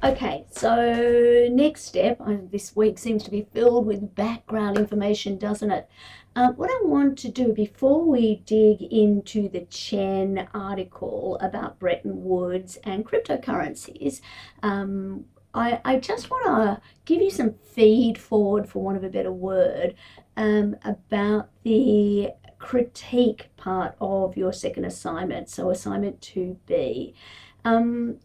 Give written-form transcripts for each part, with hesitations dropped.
Okay, so next step, this week seems to be filled with background information, doesn't it? What I want to do before we dig into the Chen article about Bretton Woods and cryptocurrencies, I just want to give you some feed forward, for want of a better word, about the critique part of your second assignment, so assignment 2B.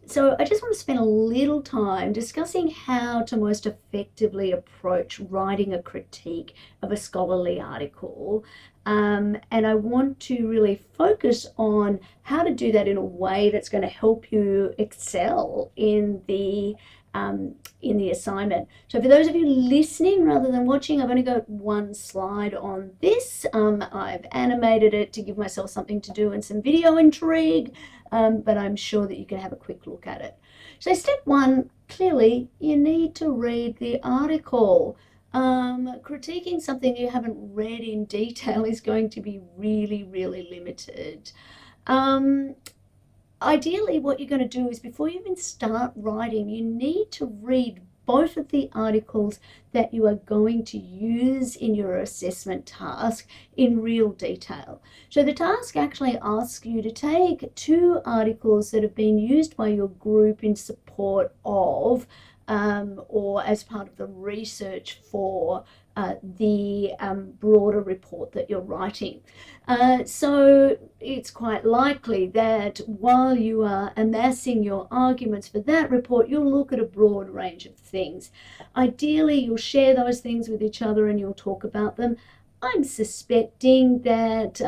So I just want to spend a little time discussing how to most effectively approach writing a critique of a scholarly article. And I want to really focus on how to do that in a way that's going to help you excel in the assignment. So for those of you listening rather than watching, I've only got one slide on this. I've animated it to give myself something to do and some video intrigue, but I'm sure that you can have a quick look at it. So step one, clearly you need to read the article. Critiquing something you haven't read in detail is going to be really, really limited. Ideally, what you're going to do is before you even start writing, you need to read both of the articles that you are going to use in your assessment task in real detail. So the task actually asks you to take two articles that have been used by your group in support of or as part of the research for the broader report that you're writing. So it's quite likely that while you are amassing your arguments for that report, you'll look at a broad range of things. Ideally, you'll share those things with each other and you'll talk about them. I'm suspecting that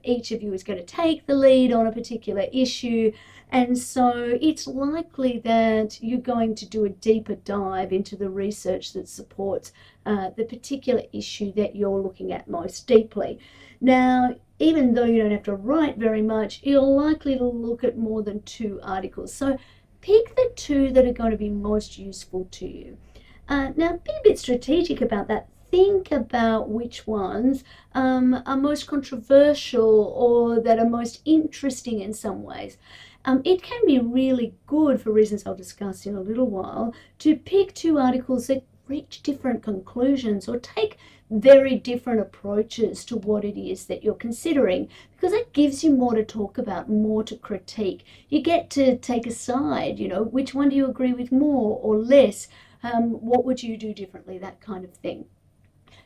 each of you is going to take the lead on a particular issue, and so it's likely that you're going to do a deeper dive into the research that supports the particular issue that you're looking at most deeply. Now, even though you don't have to write very much, you're likely to look at more than two articles. So pick the two that are going to be most useful to you. Now, be a bit strategic about that. Think about which ones are most controversial or that are most interesting in some ways. It can be really good, for reasons I'll discuss in a little while, to pick two articles that reach different conclusions or take very different approaches to what it is that you're considering, because that gives you more to talk about, more to critique. You get to take a side, which one do you agree with more or less? What would you do differently? That kind of thing.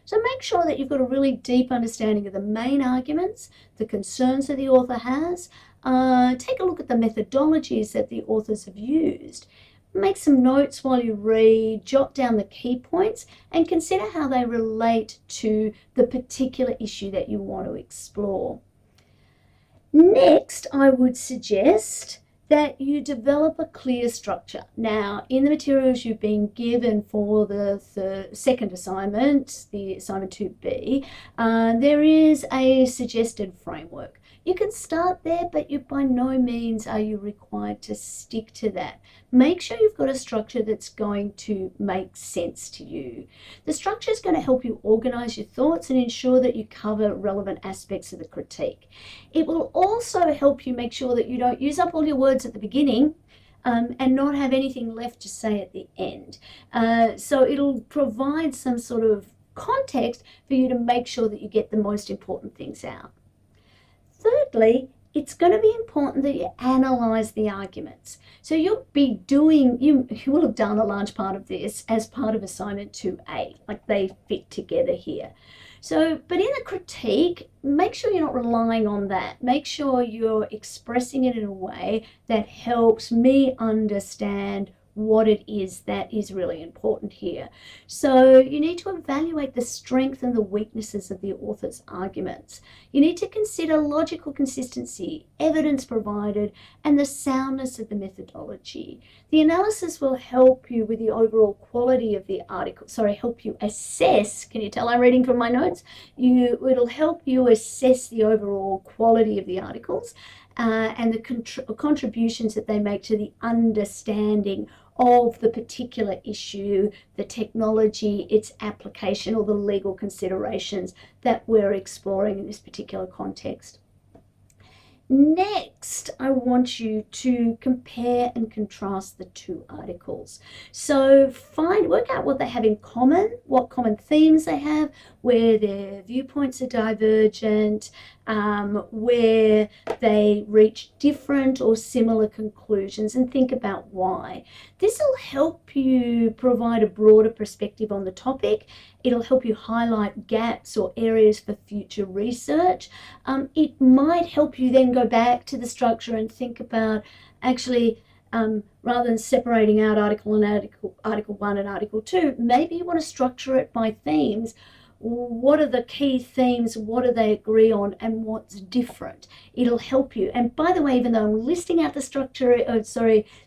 So make sure that you've got a really deep understanding of the main arguments, the concerns that the author has. Take a look at the methodologies that the authors have used. Make some notes while you read, jot down the key points, and consider how they relate to the particular issue that you want to explore. Next, I would suggest that you develop a clear structure. Now, in the materials you've been given for the second assignment, the assignment 2B, there is a suggested framework. You can start there, but by no means are you required to stick to that. Make sure you've got a structure that's going to make sense to you. The structure is going to help you organize your thoughts and ensure that you cover relevant aspects of the critique. It will also help you make sure that you don't use up all your words at the beginning and not have anything left to say at the end. So it'll provide some sort of context for you to make sure that you get the most important things out. Thirdly, it's going to be important that you analyze the arguments. So you will have done a large part of this as part of assignment 2A, like they fit together here. So, but in the critique, make sure you're not relying on that. Make sure you're expressing it in a way that helps me understand what it is that is really important here. So you need to evaluate the strength and the weaknesses of the author's arguments. You need to consider logical consistency, evidence provided, and the soundness of the methodology. The analysis will help you with the overall quality of the article. Help you assess. Can you tell I'm reading from my notes? It'll help you assess the overall quality of the articles and the contributions that they make to the understanding of the particular issue, the technology, its application, or the legal considerations that we're exploring in this particular context. Next, I want you to compare and contrast the two articles. So work out what they have in common, what common themes they have, where their viewpoints are divergent, where they reach different or similar conclusions, and think about why. This will help you provide a broader perspective on the topic. It'll help you highlight gaps or areas for future research. It might help you then go back to the structure and think about actually, rather than separating out article 1 and article 2, maybe you want to structure it by themes. What are the key themes? What do they agree on? And what's different? It'll help you. And by the way, even though I'm listing out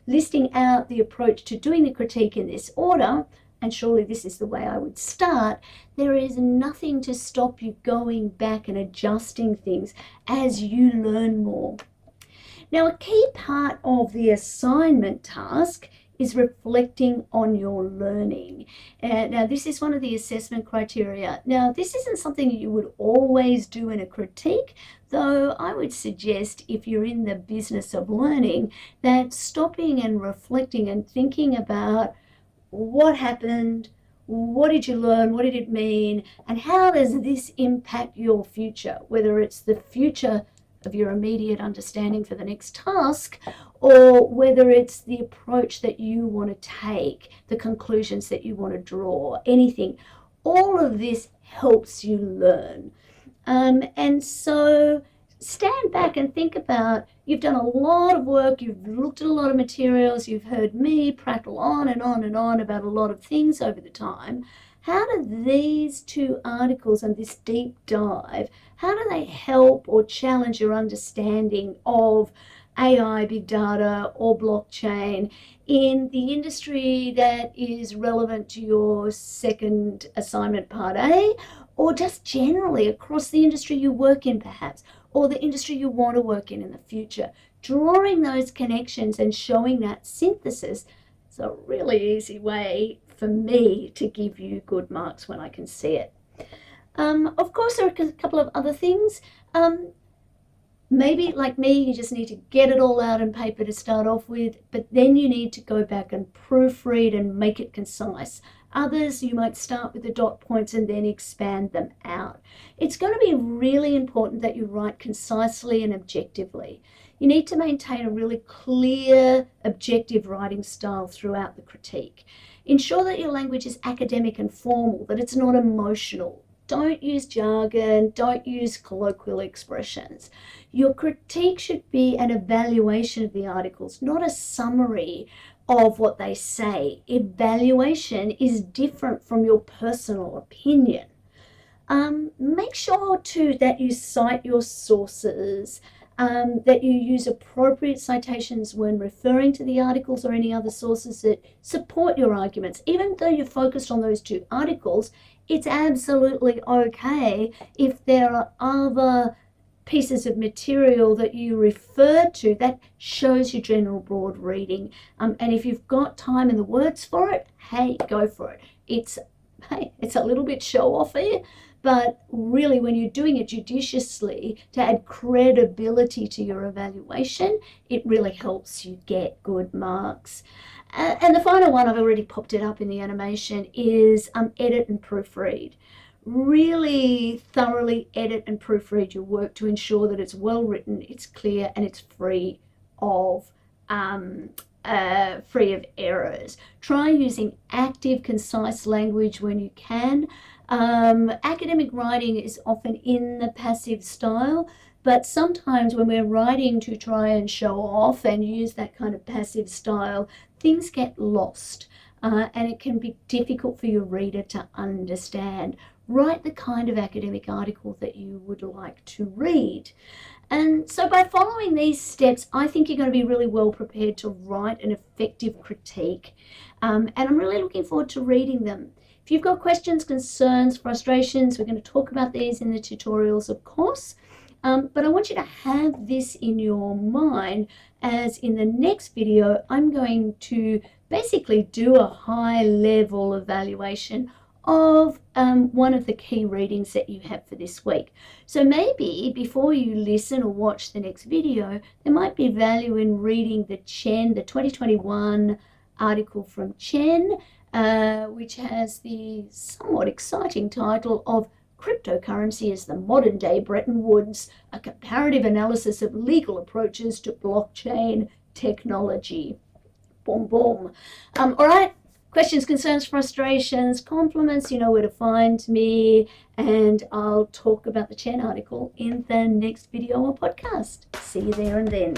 listing out the approach to doing the critique in this order, and surely this is the way I would start, there is nothing to stop you going back and adjusting things as you learn more. Now, a key part of the assignment task is reflecting on your learning. Now, this is one of the assessment criteria. Now, this isn't something you would always do in a critique, though I would suggest, if you're in the business of learning, that stopping and reflecting and thinking about what happened, what did you learn, what did it mean, and how does this impact your future, whether it's the future of your immediate understanding for the next task, or whether it's the approach that you want to take, the conclusions that you want to draw, anything. All of this helps you learn. And so stand back and think about, you've done a lot of work, you've looked at a lot of materials, you've heard me prattle on and on and on about a lot of things over the time. How do these two articles and this deep dive, how do they help or challenge your understanding of AI, big data, or blockchain in the industry that is relevant to your second assignment, part A, or just generally across the industry you work in perhaps, or the industry you want to work in the future? Drawing those connections and showing that synthesis is a really easy way for me to give you good marks when I can see it. Of course, there are a couple of other things. Maybe, like me, you just need to get it all out on paper to start off with, but then you need to go back and proofread and make it concise. Others, you might start with the dot points and then expand them out. It's going to be really important that you write concisely and objectively. You need to maintain a really clear, objective writing style throughout the critique. Ensure that your language is academic and formal, that it's not emotional. Don't use jargon, don't use colloquial expressions. Your critique should be an evaluation of the articles, not a summary of what they say. Evaluation is different from your personal opinion. Make sure too that you cite your sources, that you use appropriate citations when referring to the articles or any other sources that support your arguments. Even though you're focused on those two articles, it's absolutely okay if there are other pieces of material that you refer to that shows your general broad reading. And if you've got time and the words for it, hey, go for it. It's a little bit show-offy, but really when you're doing it judiciously to add credibility to your evaluation, it really helps you get good marks. And the final one, I've already popped it up in the animation, is edit and proofread. Really thoroughly edit and proofread your work to ensure that it's well written, it's clear, and it's free of errors. Try using active, concise language when you can. Academic writing is often in the passive style, but sometimes when we're writing to try and show off and use that kind of passive style, things get lost, and it can be difficult for your reader to understand. Write the kind of academic article that you would like to read. And so by following these steps, I think you're going to be really well prepared to write an effective critique. And I'm really looking forward to reading them. If you've got questions, concerns, frustrations, we're going to talk about these in the tutorials, of course. But I want you to have this in your mind, as in the next video, I'm going to basically do a high-level evaluation of one of the key readings that you have for this week. So maybe before you listen or watch the next video, there might be value in reading the 2021 article from Chen, which has the somewhat exciting title of Cryptocurrency as the Modern Day Bretton Woods, a comparative analysis of legal approaches to blockchain technology. Boom, boom. All right. Questions, concerns, frustrations, compliments, you know where to find me, and I'll talk about the Chen article in the next video or podcast. See you there and then.